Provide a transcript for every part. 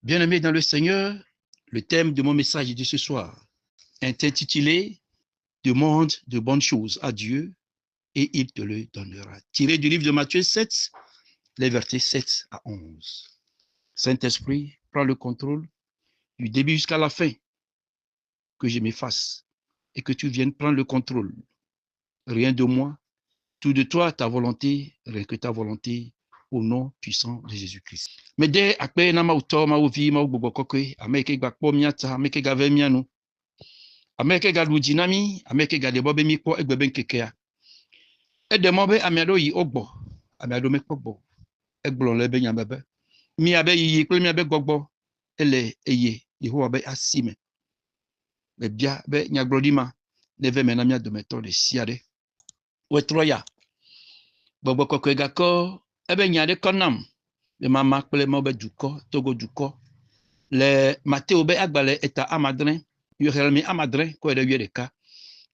Bien-aimés dans le Seigneur, le thème de mon message de ce soir est intitulé « Demande de bonnes choses à Dieu et il te le donnera ». Tiré du livre de Matthieu 7, les versets 7 à 11. Saint-Esprit, prends le contrôle du début jusqu'à la fin, que je m'efface et que tu viennes prendre le contrôle. Rien de moi, tout de toi, ta volonté, rien que ta volonté, au nom puissant de Jésus-Christ. Mais dès après, na mauto ma uvi ma ugbogbo kokwe, ameke gbakpo miata, ameke gave mianu, ameke galu jinami, ameke gade bobe mikpo egbebe nkekea. Edemobe amiado yi ogbo, amiado mekpogbo, egblon lebe nyambebe. Mi abe yi kple mi abe gbogbo, ele eye, Yehowa be asime. Be bia be nyaglodima, neve mena mia dometo de siade. Wetroya, gbogbo kokwe gako, ebe nyade konam, be mama kple mo be duko, Togo duko. Le Matteo be agbale eta amadren, yohelmi amadren, ko de yedeka.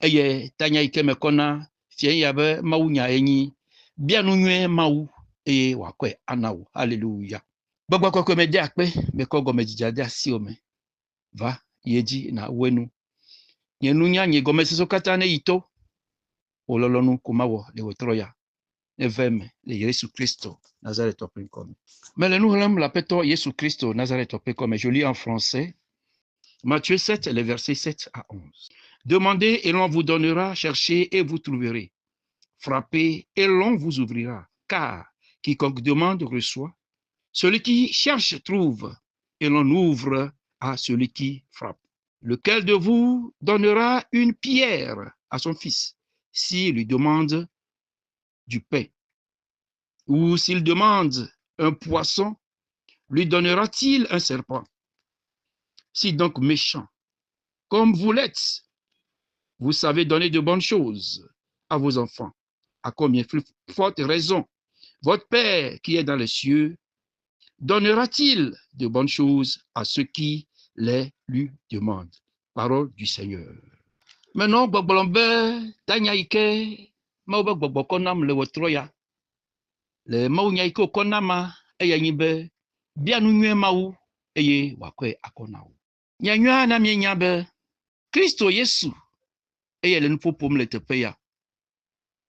Eye tanya ike mekona, fien yabe maunya enyi, bianu nyue mau, eye wakwe anawu, hallelujah. Gbogbo kokwe me de akpe, me kogo me jijade asiome. Va, yeji na wenu. Nyenunya nye gome siso katane ito, ololonu kumawo le wetroya. Eveme, le Jésus Christo, Nazareth Opencom. Mais le nous l'appelons Jésus Christo, Nazareth Opencom. Je lis en français. Matthieu 7, les versets 7 à 11. Demandez et l'on vous donnera, cherchez et vous trouverez. Frappez et l'on vous ouvrira. Car quiconque demande reçoit. Celui qui cherche trouve et l'on ouvre à celui qui frappe. Lequel de vous donnera une pierre à son fils s'il lui demande du pain? Ou s'il demande un poisson, lui donnera-t-il un serpent? Si donc méchant, comme vous l'êtes, vous savez donner de bonnes choses à vos enfants, à combien plus forte raison votre Père qui est dans les cieux donnera-t-il de bonnes choses à ceux qui les lui demandent? Parole du Seigneur. Maintenant, Bobolombe, Tanyaike, Maube Bobokonam, le Wotroya. Le maunyaiko konama eyanyibe bianu nyue mau eye wakwe akonao nyanyua na mienyabe Kristo Yesu eye le nupopom le teƒe ya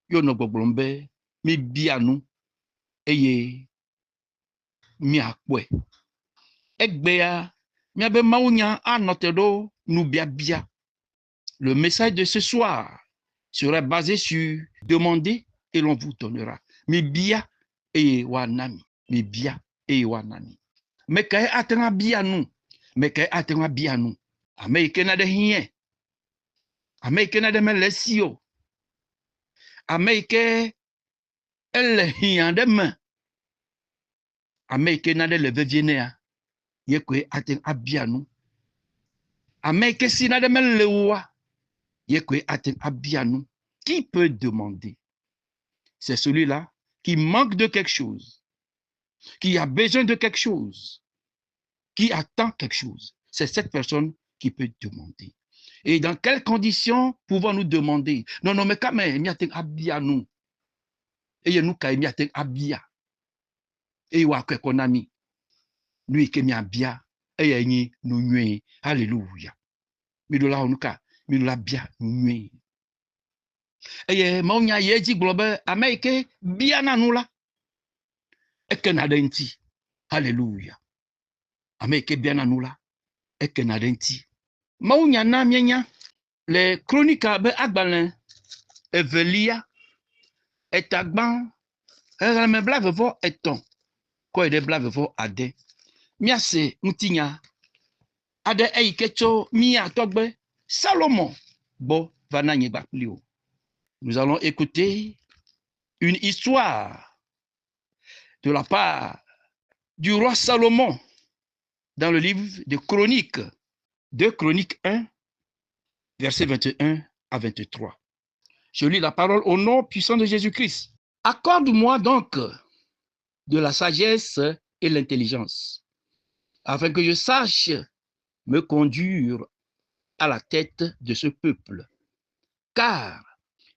yo no gbogblom be mi bianu eye mi akpɔe egbea miabe maunya anote ɖo nubiabia. Le message de ce soir sera basé sur demander et l'on vous donnera. Mi bia eye wanami, mi bia eye wanami. Mekae atenga bianu, mekae atenga bianu. Amerike na de hie, Amerike na de melesio, Amerike ele hien de me, Amerike na de levevienea, yekwe atenga bianu. Amerike si na de melewa, yekwe atenga bianu. Qui peut demander? C'est celui-là qui manque de quelque chose, qui a besoin de quelque chose, qui attend quelque chose. C'est cette personne qui peut demander. Et dans quelles conditions pouvons-nous demander? Non, non, mais quand même, il y a un abia nous. Et il y a un abia. Et il y a un ami. Nous, il y a un abia. Et il y a un nous. Alléluia. Mais nous l'avons cas. Mais nous l'avons bien nous. Et il y a un yéji global. Américain, bien à nous là. Et qu'il y a un denti. Alléluia. Américain, bien à nous là. Et qu'il y a un denti. Maunya na mienya. Les chroniques abe agbalin evelia etagban me blave vo eton ko de blave vo ade miase mutinya ade eikecho mi atogbe Salomon bo vananye baklio. Nous allons écouter une histoire de la part du roi Salomon dans le livre de Chroniques, 2 Chroniques 1 versets 21 à 23. Je lis la parole au nom puissant de Jésus-Christ. Accorde-moi donc de la sagesse et l'intelligence, afin que je sache me conduire à la tête de ce peuple. Car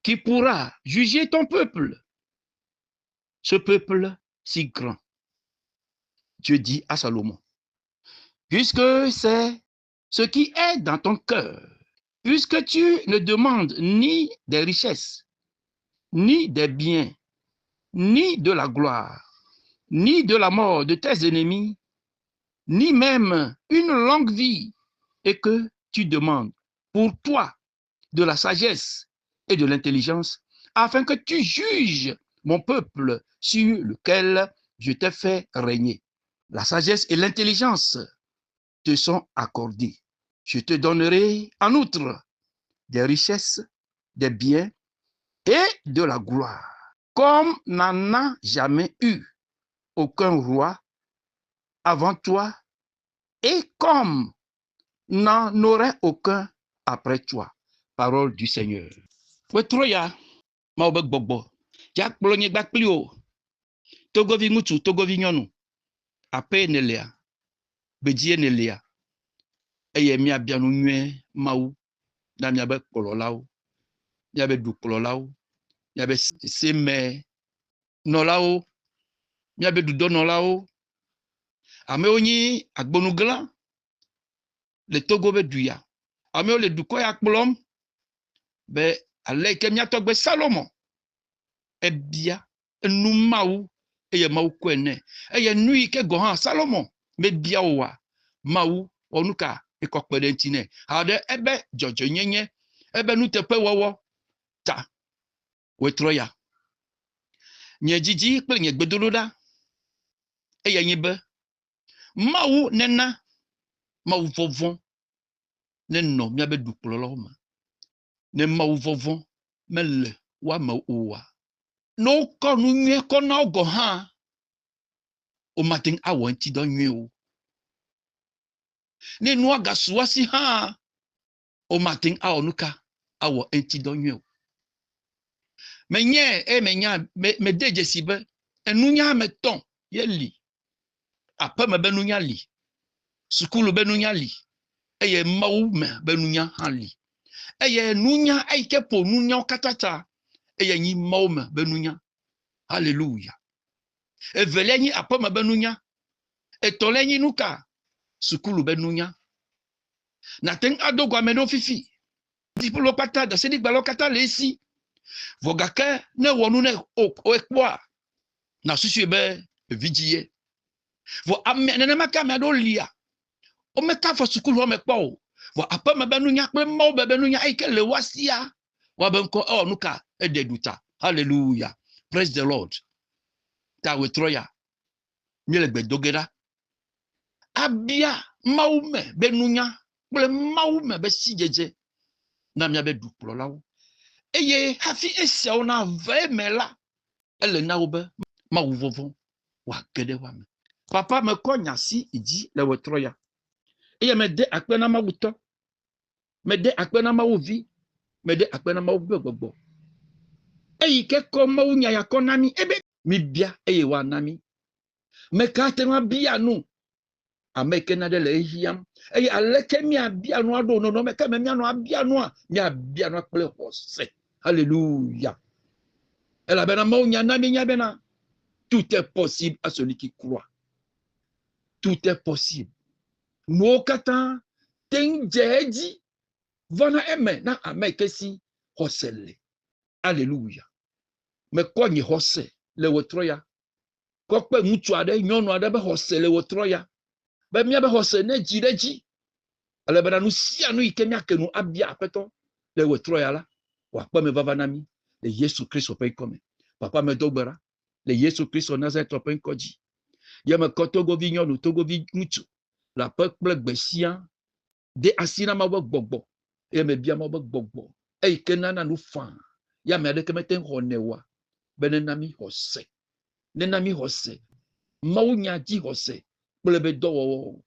qui pourra juger ton peuple, ce peuple si grand? Dieu dit à Salomon, puisque c'est ce qui est dans ton cœur, puisque tu ne demandes ni des richesses, ni des biens, ni de la gloire, ni de la mort de tes ennemis, ni même une longue vie, et que tu demandes pour toi de la sagesse et de l'intelligence, afin que tu juges mon peuple sur lequel je t'ai fait régner. La sagesse et l'intelligence te sont accordées. Je te donnerai en outre des richesses, des biens et de la gloire, comme n'en a jamais eu aucun roi avant toi et comme n'en aurait aucun après toi. Parole du Seigneur. Wetroya, maobe gbogbo. Ja kplɔ nyigba kpli o. Togovi ŋutsu, togovi nyɔnu. Aƒe ne lia, bedie ne lia. Eye miabia nu nyuie Mawu na miabe kplɔlawo, miabe dukplɔlawo, miabe seme nɔlawo, miabe dudɔnɔlawo. Amewo nyi agbonugla le Togo be du ya. Amewo le dukɔ ya kplɔm be ale ke miatɔgbe Salomo ebia enu Mawu eye Mawu kɔe nɛ. Eye nu yi ke gɔ hã Salomo mebia oa, Mawu ɔnuka ekɔ kpe ɖe ŋuti nɛ. Aɖe ebe dzɔdzɔnyenye, ebe nuteƒewɔwɔ ta wetrɔ ya. Nye dzidzi kple nye gbedodoɖa eye nyi be Mawu nena Mawu vɔvɔ̃ nenɔ miabe dukplɔlawo me. Ne Mawu vɔvɔ̃ mele woame oa, ne wokɔ nu nyuie kɔ na wo gɔ hã, womate ŋu awɔ ŋutidɔ nyuie o. Ne nua gasu asi hã, womate ŋu awɔ nuka awɔ ŋutidɔ nyuie o. Menye mede dzesi be enunya me tɔn ye li. Aƒeme be nunya li, sukulu be nunya li, eye Mawu me be nunya hã li. Eye nunya eyi ke ƒo nunyawo katã ta, eye nyi Mawu me be nunya. Hallelujah. Evelia nyi aƒeme be nunya. Etɔ̃lia nyi nuka? Sukulu be nunya. Nate ŋu ado gɔme ɖo fifi. Disciples katã, daseɖigbalẽwo katã le esi. Vɔ gake ne wɔ nu ne ekpɔa, na susu be evidzi ye. Vɔ nenema ke ame aɖewo lia, womeka afɔ sukulu me kpɔ o. Vɔ aƒeme be nunya kple Mawu be nunya eyi ke le woasia, woabe ŋkɔ ewɔ nuka eɖe ɖu ta. Hallelujah. Praise the Lord. Ta wetrɔ ya. Miele gbe do ge ɖa. Abia Mawu me be nunya kple Mawu me be sidzedze na miabe dukplɔlawo. Eye hafi esiawo na ve eme la, ele na wo be Mawu vɔvɔ̃ wòage ɖe woame. Papa mekɔ nya si dzi le wetrɔ ya. Eye mede akpe na Mawu tɔ. Mede akpe na Mawu vi. Mede akpe na Mawu be gbɔgbɔ. Eyi ke kɔ Mawu nya ya kɔ na mi, ebe mi bia eye wa na mi. Meka te ŋu bia nu. Ame ke na ɖe le ehiam. Eye aleke miabia nua ɖo nɔnɔme ke me mianɔ abia nua, miabia nua kple xɔse. Hallelujah. Elabena Mawu nya na mi nya bena tout est possible à celui qui croit. Tout est possible. Nuwo katã te ŋu dze edzi vɔna eme na ame ke si xɔse le. Alléluia. Mekɔ nye xɔse le wetrɔ ya. Kɔkpe ŋutsu aɖe, nyɔnu aɖe be xɔse le wetrɔ ya. Be miabe xɔse ne dzi ɖe dzi. Elabena nu sia nu yi ke miake nu abia Aƒetɔ le wetrɔ ya la, wòakpɔ me vava na mi le Yesu Kristo ƒe ŋkɔ me. Papa medo gbe ɖa le Yesu Kristo Nazaret ƒe ŋkɔ dzi. Ye mekɔ togovi nyɔnu, togovi ŋutsu le aƒe kple gbe sia de asi na Mawu be gbɔgbɔ. Eye mebia Mawu be gbɔgbɔ eyi ke nana nu faa. Ya ame aɖeke mete ŋu xɔ nɛ oa, be nena mi xɔse. Nena mi xɔse. Mawu nya dzi xɔse kple be dɔwɔwɔ.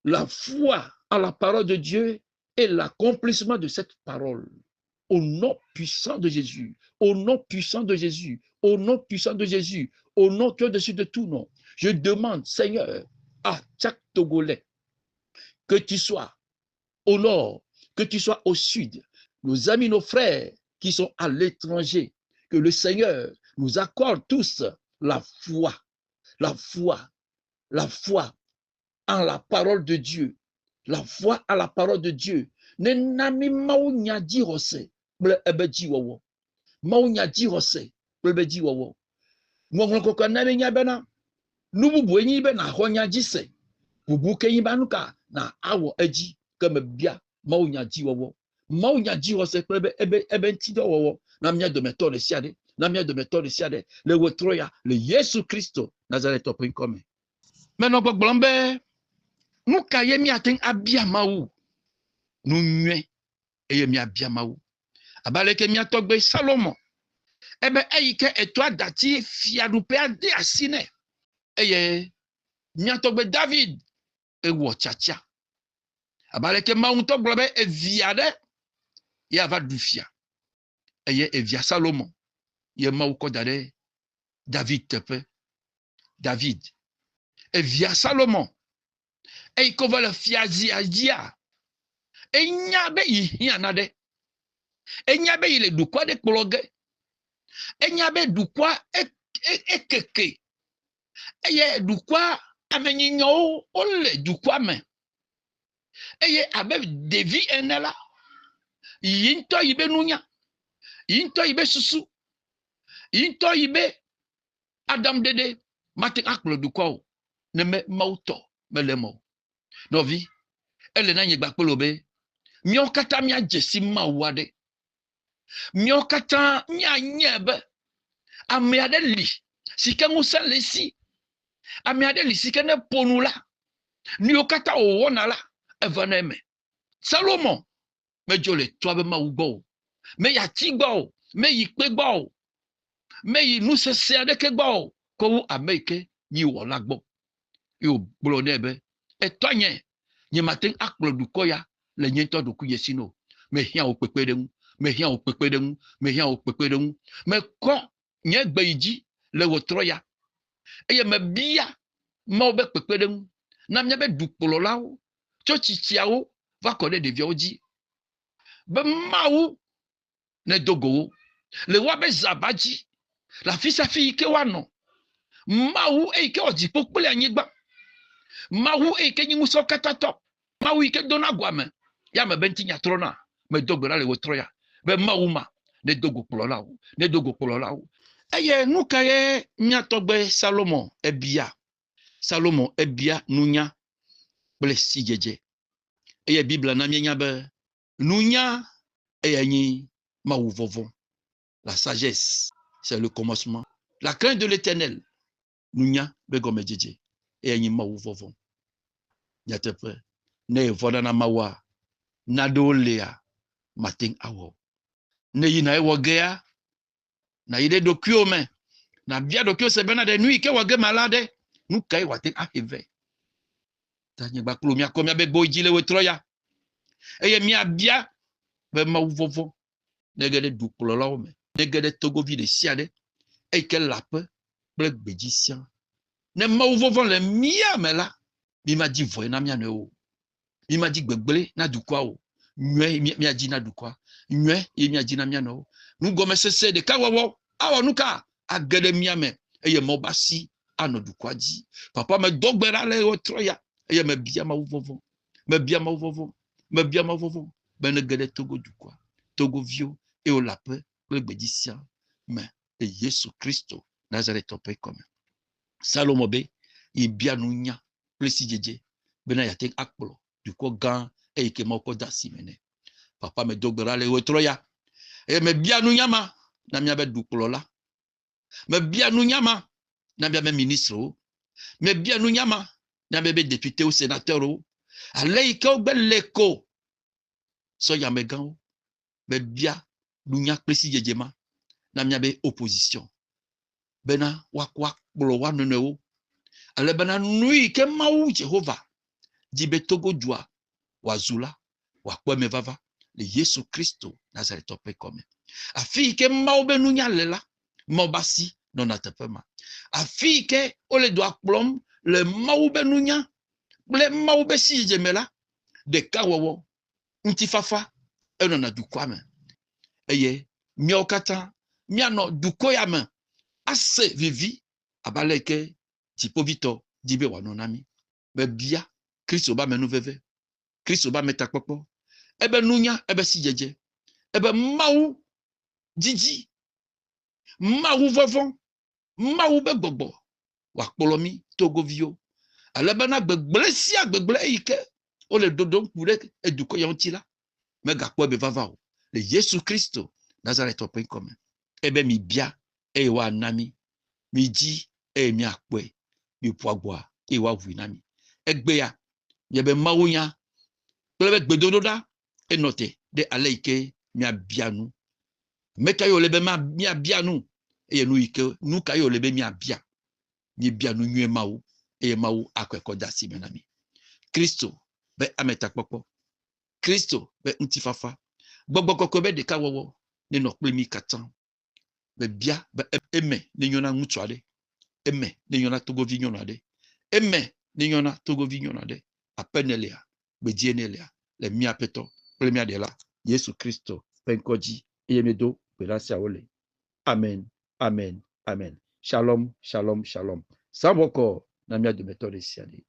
La foi à la parole de Dieu et l'accomplissement de cette parole. Au nom puissant de Jésus. Au nom puissant de Jésus. Au nom puissant de Jésus. Au nom qui est au-dessus de tout nom. Je demande, Seigneur, à chaque Togolais, que tu sois au nord, que tu sois au sud, nos amis, nos frères qui sont à l'étranger, que le Seigneur nous accorde tous la foi, la foi, la foi en la parole de Dieu. La foi à la parole de Dieu. Ne nami maunya dirose, ble ebeji wowo. Maunya dirose, ble ebeji wowo. Mwonglo koko nami nya bena. Nubu enyi be na honya jise. Bubu ke yimba nuka na awo eji keme bia maunya ji wowo. Maunya dirose ble ebe ntido wowo. Na mia de méthode siade. Na mia de méthode siade. Le wotroya, le Yesu Christo Nazareth opin come. Maintenant gbogblombe nous kayemi aten abia mawu. Nous nywe eyemi abia mawu. Abaleke mi atogbe Salomon. Ebe eyike eto adati fiadupe ade asine. Eye mi atogbe David ewo chacha. Abaleke mawu togbe eviade ya va dufia. Eye evia Salomon. Ye mawu kodade David tepe. David. Evia Salomon. Eye kovale fiazi ajia. Enyabe yianade. Enyabe ile dukwa de kpologe. Enyabe dukwa ekeke. Eye dukwa amenyinyo ole dukwa me. Eye abe devi enela. Yinto ibe nunya. Yinto ibe susu. Yinto ibe Adam dede. Mate akplo dukwa o. Neme mauto melemo. Novi. Ele na nyegba kpolobe. Myon kata mia jesi mawade. Myon kata mia nyebe. Amiade li. Sike musa lesi. Amiade li sike ne ponula. Myon kata owona la. Evaneme. Salomon. Me jole toabe ma ugo. Me yati go. Me yikpe go. Me yi nuse seadeke go. Kou ameke yi wala go. Yo blonebe. Etonye. Nye maten akplo dukoya. Le nyento duku yesino. Me hia opekpedemu. Me hia opekpedemu. Me hia opekpedemu. Me kon nye gbeiji le wotroya. Eye me bia ma obe pekpedemu. Na mnyabe dukpolo lao. Chochichiao va kone de vioji. Be maou ne dogo. Le wabe zabaji. La fisa fi ike wano. Maou ike oji pokpele anyigba. Maou ike nyimuso katato. Maou ike dona guame. Ya me benti nyatrona. Me dogo la le wotroya. Be maou ma. Ne dogo polo lao. Ne dogo polo lao. Eye nukaye nyatogbe Salomon ebia. Salomon ebia nunya. Blesi jeje. Eye Bible na mienya be. Nunya eyanyi maou vovon. La sagesse, c'est le commencement. La crainte de l'Éternel. Nunya begome jeje. Eyanyi maou vovon. Nyatepe. Ne vodana mawa. Nado lea. Mating awo. Ne yina e wogea. Na ide dokyo men. Na bia dokyo sebena de nui ke woge malade. Nou kai wating aheve. Tanye baklo mia komia be boijile wetroya. Eye mia bia. Be maou vovon. Negede duklo la ome. Negede togo vide siade. Eke lape. Blek bejisian. Ne maou vovon le mia me la. Mi ma di voye na mia ne o. Mi ma di gbegbele na dukwa o. Nywe mi a di na dukwa. Nywe mi a di na mia no. Nou gome sese de kawawo. Awa nuka. Agede mia me. Eye mobasi. Ano dukwa di. Papa me dogbera le otroya. Eye me bia maou vovon. Me bia maou vovon. Me bia maou vovon. Benegede togo dukwa. Togo vio. Et au lapin, le bédicien, mais et Jésus Christo, Nazareth opé comme. Salomon be, il bien nounya, le si djedje, bena yatek akpolo, du ko gan, et ike moko da simene. Papa me dogbera le wetroya, et me bien nounya ma, na miabe dukpolo la, me bien nounya ma, na miabe ministre, me bien nounya ma, na miabe député ou sénateur, ale ike ou bel leko, so yamegan, me bien, Nunya plesi jejema na miabe opposition bena wakwa bolo wanoneo ale bena nui ke mawu Jehova dibe togo jua wazula wakwa mevava le Yesu Christo Nazareth opé comme afi ke mawu be nunya lela mobasi non atepema afi ke ole do akplom le mawu be nunya le mawu be si jemela de kawowo ntifafa enona dukwame eye miokata miano dukoyame ase vivi abaleke tipovito dibe wanonami be bia Christ ba menu veve. Christ ba meta kpokpo. Ebe nunya, ebe si jeje. Ebe maou didi. Maou vovon. Maou be gbogbo. Wa kpolomi togo vio. Alebana gbegle sia gbegle ike. O le dodon kure eduko yantila. Me gakpo be vava. Le Yesu Christo Nazareth open comme. Ebe mi bia e wa nami. Mi di e mi akwe. Mi poagwa e wa winami. Egbe ya. Yebe mawunya. Plebe gbedododa e note de aleike mi abianu. Meka yo lebe mi abianu. E nu ike nu kayo lebe mi abia. Mi bianu nyue mawu. E mawu akwe koda si menami. Christo be ameta kpokpo. Christo be ntifafa. Gbogbo koko be de ka wowo ne no mi katan. Be bia be eme ne yona mutuade. Eme ne yona togo vignona de. Eme ne yona togo vignona de. Apenelea be dienelea le mi apeto premier de la Yesu Christo penkoji eyemedo pelasia ole. Amen. Amen. Amen. Shalom, shalom, shalom. Saboko na mia de méthode siade.